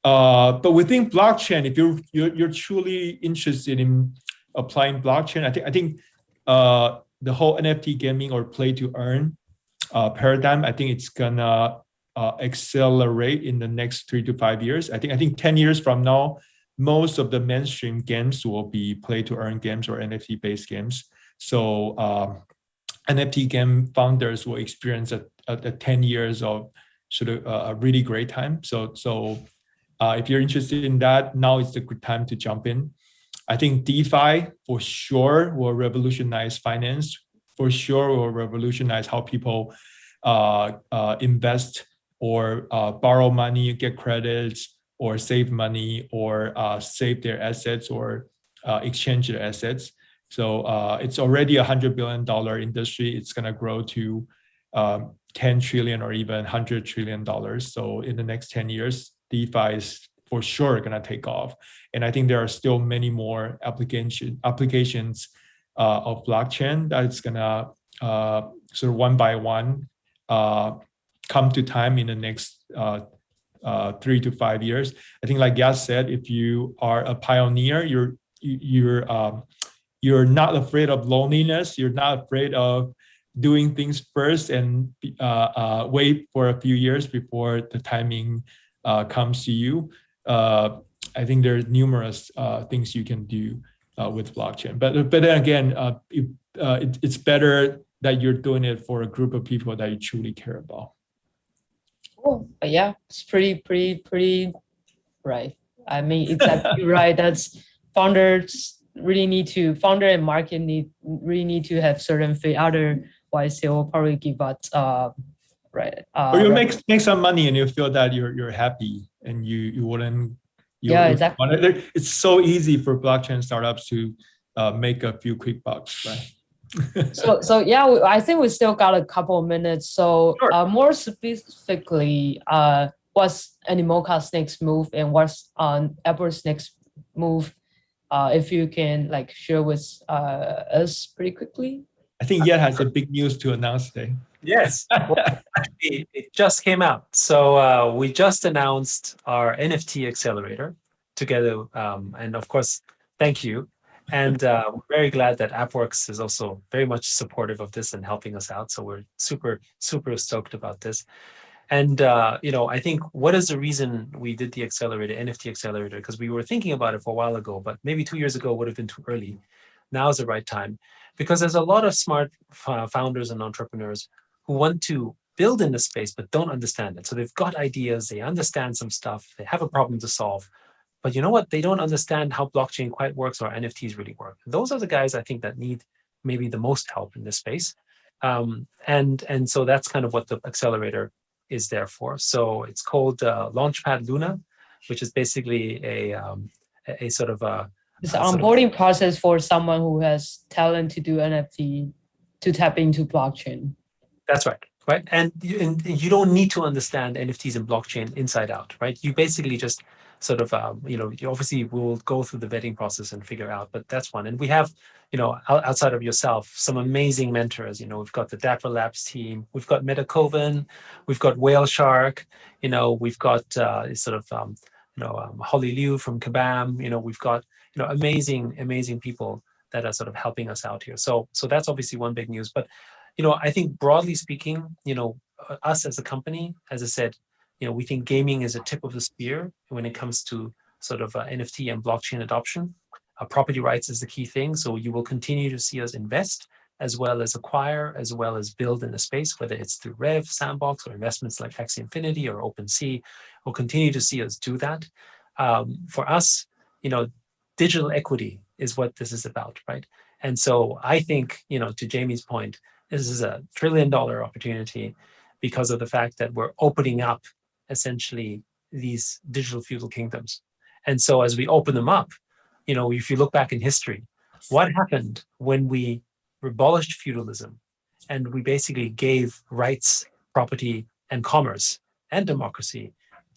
But within blockchain, if you're truly interested in applying blockchain, I think the whole NFT gaming or play to earn paradigm, I think it's gonna accelerate in the next 3 to 5 years. I think 10 years from now, most of the mainstream games will be play to earn games or NFT based games. So NFT game founders will experience a 10 years of sort of a really great time. So if you're interested in that, now is the good time to jump in. I think DeFi for sure will revolutionize finance. For sure will revolutionize how people invest or borrow money, get credits, or save money, or save their assets, or exchange their assets. So it's already $100 billion industry. It's going to grow to 10 trillion or even $100 trillion. So in the next 10 years, DeFi is for sure going to take off. And I think there are still many more applications of blockchain that's going to sort of one by one come to time in the next 3 to 5 years. I think, like Yat said, if you are a pioneer, you're not afraid of loneliness. You're not afraid of doing things first and wait for a few years before the timing comes to you. I think there are numerous things you can do with blockchain. But then again, it's better that you're doing it for a group of people that you truly care about. Oh, yeah, it's pretty right. I mean, it's exactly right. That's founder and market really need to have certain fit. Otherwise, they will probably give up. Right. Or you make some money and you feel that you're happy and you wouldn't. Exactly. It's so easy for blockchain startups to make a few quick bucks, right? So yeah, I think we still got a couple of minutes. So sure. More specifically, what's Animoca's next move and what's AppWorks' next move? If you can share with us pretty quickly. I think Yat has a big news to announce today. Yes, well, actually, it just came out. So we just announced our NFT accelerator together, and of course, thank you. And we're very glad that AppWorks is also very much supportive of this and helping us out. So we're super stoked about this. And I think what is the reason we did the accelerator, NFT accelerator? Because we were thinking about it for a while ago, but maybe 2 years ago would have been too early. Now is the right time, because there's a lot of smart founders and entrepreneurs who want to build in the space but don't understand it. So they've got ideas, they understand some stuff, they have a problem to solve, but you know what? They don't understand how blockchain quite works or NFTs really work. Those are the guys I think that need maybe the most help in this space. And so that's kind of what the accelerator is there for. So it's called Launchpad Luna, which is basically a sort of a it's an onboarding process for someone who has talent to do NFT to tap into blockchain. That's right. And you don't need to understand NFTs and blockchain inside out, right? You basically just sort of, you obviously will go through the vetting process and figure out, but that's one. And we have, outside of yourself, some amazing mentors. We've got the Dapper Labs team, we've got Metacoven, we've got Whale Shark, we've got Holly Liu from Kabam, we've got, amazing people that are sort of helping us out here. So that's obviously one big news. But, I think broadly speaking, us as a company, as I said, we think gaming is a tip of the spear when it comes to sort of NFT and blockchain adoption. Property rights is the key thing. So you will continue to see us invest as well as acquire, as well as build in the space, whether it's through REVV, Sandbox, or investments like Axie Infinity or OpenSea. We'll continue to see us do that. For us, digital equity is what this is about, right? And so I think, to Jamie's point, this is a $1 trillion opportunity because of the fact that we're opening up essentially these digital feudal kingdoms. And so as we open them up, if you look back in history, what happened when we abolished feudalism and we basically gave rights, property, and commerce and democracy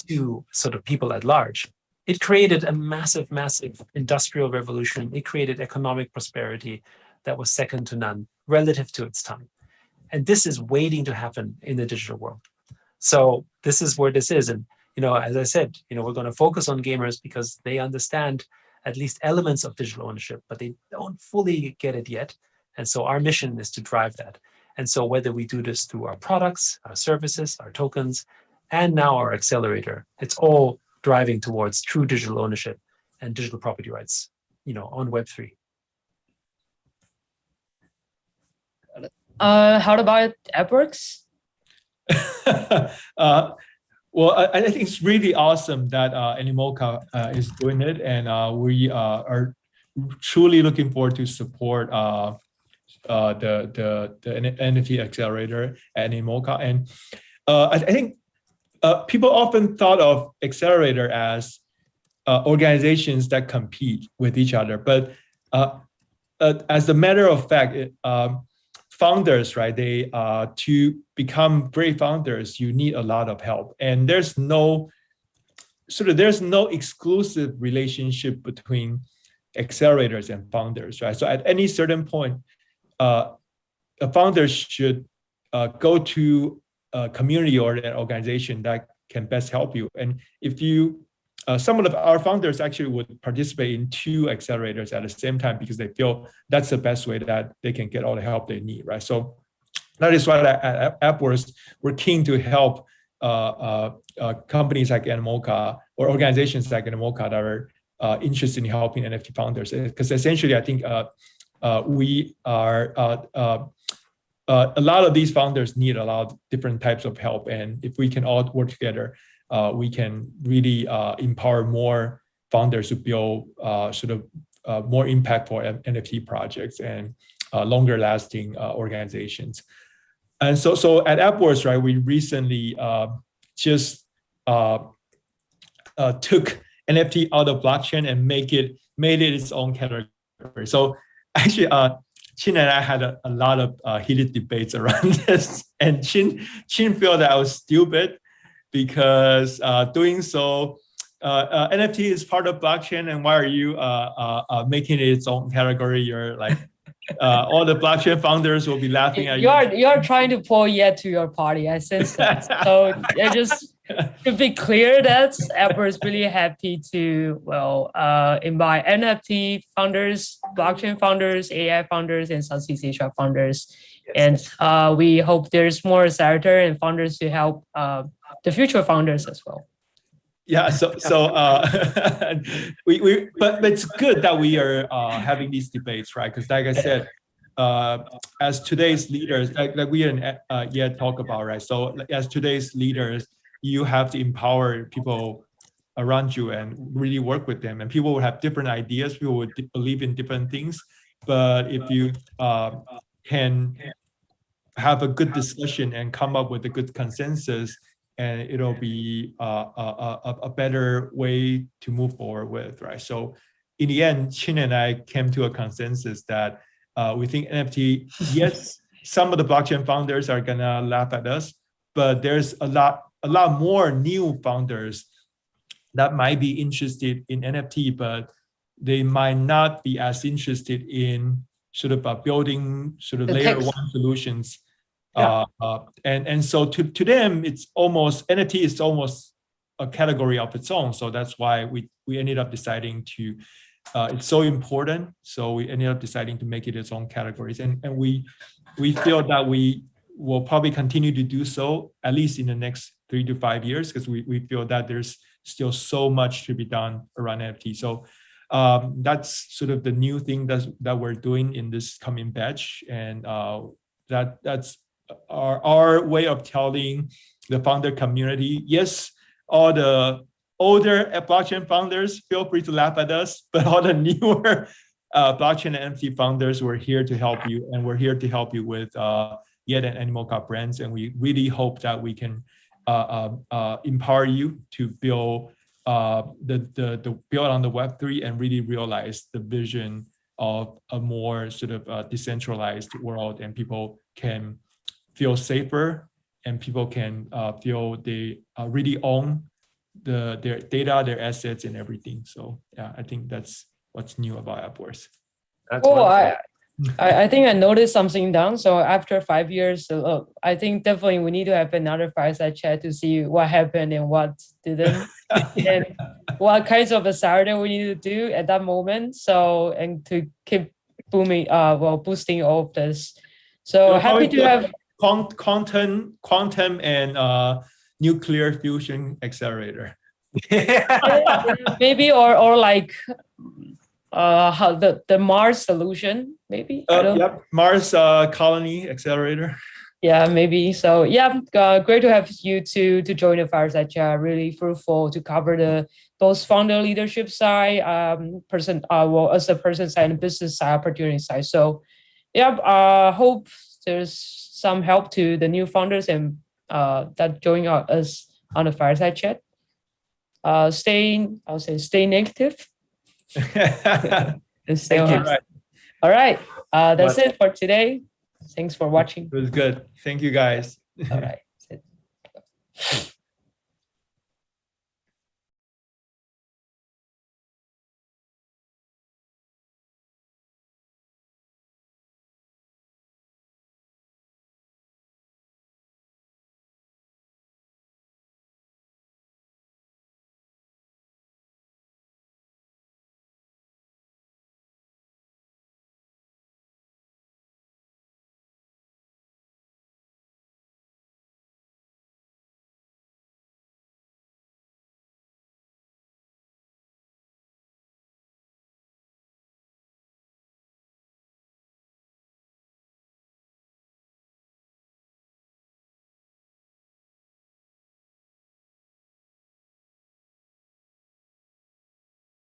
to sort of people at large? It created a massive industrial revolution. It created economic prosperity that was second to none relative to its time. And this is waiting to happen in the digital world. So this is where this is. And, as I said, we're going to focus on gamers because they understand at least elements of digital ownership, but they don't fully get it yet. And so our mission is to drive that. And so whether we do this through our products, our services, our tokens, and now our accelerator, it's all driving towards true digital ownership and digital property rights, on Web3. How about AppWorks? Well, I think it's really awesome that Animoca is doing it, and we are truly looking forward to support the NFT accelerator at Animoca. And I think people often thought of accelerator as organizations that compete with each other, but as a matter of fact, founders, right? They to become great founders, you need a lot of help, and there's no exclusive relationship between accelerators and founders, right? So at any certain point, a founder should go to a community or an organization that can best help you. And if you, some of our founders actually would participate in 2 accelerators at the same time because they feel that's the best way that they can get all the help they need, right? So that is why at AppWorks, we're keen to help companies like Animoca or organizations like Animoca that are interested in helping NFT founders. Because essentially, I think we are, a lot of these founders need a lot of different types of help. And if we can all work together, we can really empower more founders to build more impactful NFT projects and longer lasting organizations. And so at AppWorks, right, we recently just took NFT out of blockchain and made it its own category. So actually, Chin and I had a lot of heated debates around this, and Chin felt that I was stupid because doing so, NFT is part of blockchain, and why are you making it its own category? You're like, all the blockchain founders will be laughing at you. You're trying to pull Yat to your party. I sense that. So just to be clear, that Apple is really happy to invite NFT founders, blockchain founders, AI founders, and Southeast Asia founders. Yes. And we hope there's more accelerator and founders to help the future founders as well. Yeah, so but it's good that we are having these debates, right? Because like I said, as today's leaders, like we and Yat talk about, right? So as today's leaders, you have to empower people around you and really work with them. And people will have different ideas. People would believe in different things. But if you can have a good discussion and come up with a good consensus, and it'll be a better way to move forward with, right? So in the end, Chin and I came to a consensus that we think NFT, yes, some of the blockchain founders are gonna laugh at us, but there's a lot more new founders that might be interested in NFT, but they might not be as interested in sort of building sort of layer 1 solutions. Yeah. And so to them, it's almost, NFT is almost a category of its own. So that's why we ended up deciding to, it's so important. So we ended up deciding to make it its own categories. And we feel that we will probably continue to do so, at least in the next 3 to 5 years, because we feel that there's still so much to be done around NFT. So that's sort of the new thing that we're doing in this coming batch. And that's our way of telling the founder community, yes, all the older blockchain founders, feel free to laugh at us, but all the newer blockchain and NFT founders, we're here to help you, and we're here to help you with Yat and Animoca Brands, and we really hope that we can empower you to build the build on the Web3 and really realize the vision of a more sort of decentralized world, and people can feel safer, and people can feel they really own their data, their assets, and everything. So yeah, I think that's what's new about AppWorks. I think I noticed something down. So after 5 years, I think definitely we need to have another fireside chat to see what happened and what didn't, and what kinds of accelerator we need to do at that moment. So, and to keep boosting all of this. So happy to have quantum and nuclear fusion accelerator. Maybe or like how the Mars solution, maybe. Yep, Mars colony accelerator. Yeah, maybe. So yeah, great to have you to join the fireside chat. Really fruitful to cover the both founder leadership side, as a person side and business side, opportunity side. So yeah, hope there's some help to the new founders and that join us on the fireside chat. Stay negative and stay Thank you. honest. All right. That's Much. it for today. Thanks for watching. It was good. Thank you, guys. All right.